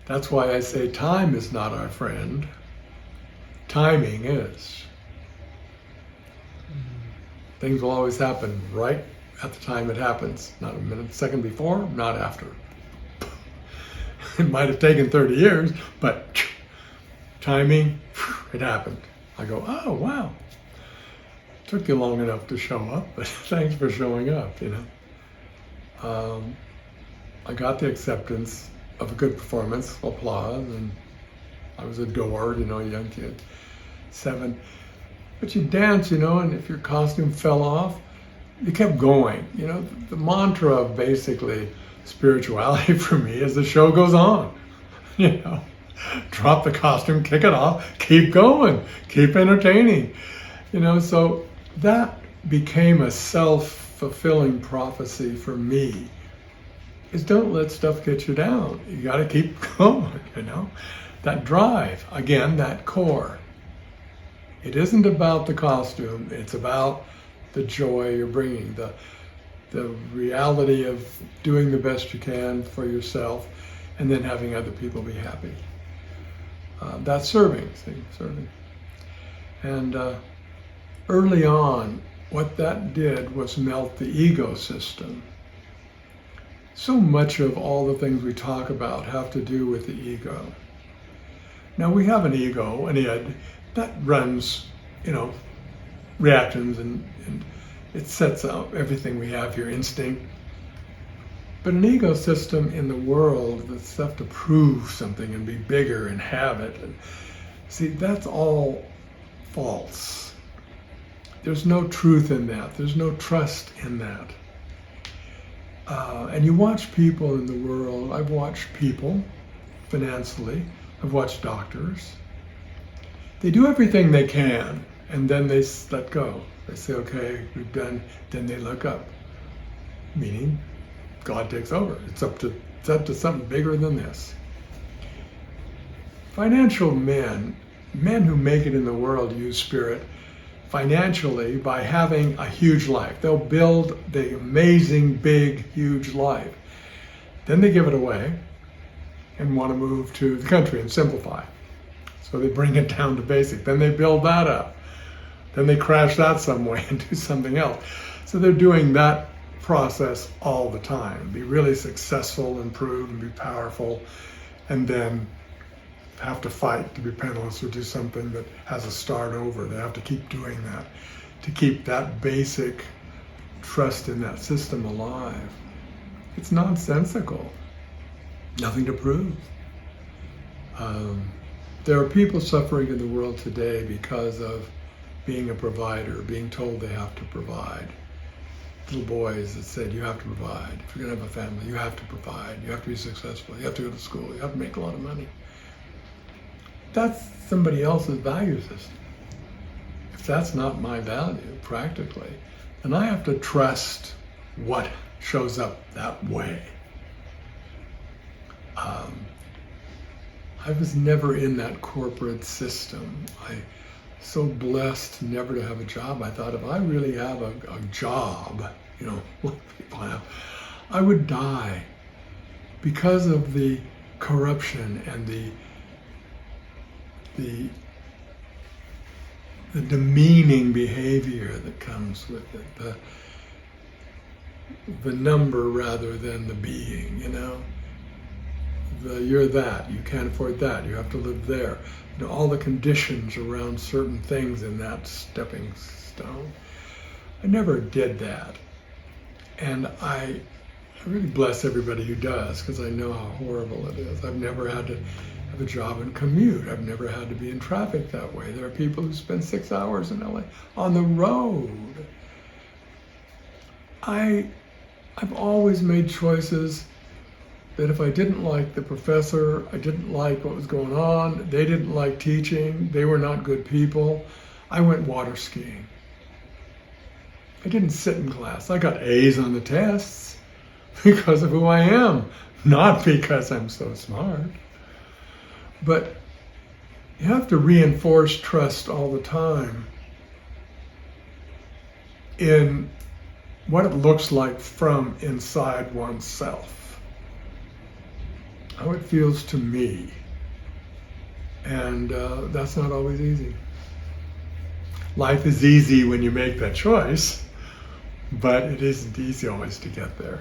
That's why I say time is not our friend. Timing is. Things will always happen right at the time it happens. Not a minute, second before, not after. It might have taken 30 years, but timing, it happened. I go, oh, wow. Took you long enough to show up, but thanks for showing up, you know. I got the acceptance of a good performance, applause, and I was adored, you know, a young kid, 7. But you dance, you know, and if your costume fell off, you kept going. You know, the mantra of basically spirituality for me is the show goes on. You know, drop the costume, kick it off, keep going, keep entertaining. You know, so that became a self-fulfilling prophecy for me. Is don't let stuff get you down. You got to keep going, you know. That drive, again, that core. It isn't about the costume, it's about the joy you're bringing, the reality of doing the best you can for yourself and then having other people be happy. That's serving, serving. And early on, what that did was melt the ego system. So much of all the things we talk about have to do with the ego. Now we have an ego, an id, that runs, you know, reactions and it sets out everything we have here, instinct. But an ego system in the world, the stuff to prove something and be bigger and have it, and see, that's all false. There's no truth in that. There's no trust in that. And you watch people in the world. I've watched people financially. I've watched doctors. They do everything they can, and then they let go. They say, okay, we've done, then they look up. Meaning, God takes over. It's up to something bigger than this. Financial men who make it in the world use spirit financially by having a huge life. They'll build the amazing, big, huge life. Then they give it away and want to move to the country and simplify. So they bring it down to basic. Then they build that up. Then they crash that some way and do something else. So they're doing that process all the time. Be really successful, improve, and be powerful, and then have to fight to be penniless or do something that has a start over. They have to keep doing that to keep that basic trust in that system alive. It's nonsensical. Nothing to prove. There are people suffering in the world today because of being a provider, being told they have to provide. Little boys that said, you have to provide. If you're going to have a family, you have to provide. You have to be successful. You have to go to school. You have to make a lot of money. That's somebody else's value system. If that's not my value, practically, then I have to trust what shows up that way. I was never in that corporate system. I so blessed never to have a job. I thought if I really have a job, you know, what people have, I would die because of the corruption and the demeaning behavior that comes with it, the number rather than the being, you know. You're that, you can't afford that, you have to live there. You know, all the conditions around certain things in that stepping stone. I never did that. And I really bless everybody who does, because I know how horrible it is. I've never had to have a job and commute. I've never had to be in traffic that way. There are people who spend 6 hours in LA on the road. I've always made choices that if I didn't like the professor, I didn't like what was going on, they didn't like teaching, they were not good people, I went water skiing. I didn't sit in class. I got A's on the tests because of who I am, not because I'm so smart. But you have to reinforce trust all the time in what it looks like from inside oneself. how it feels to me. And that's not always easy. Life is easy when you make that choice, but it isn't easy always to get there.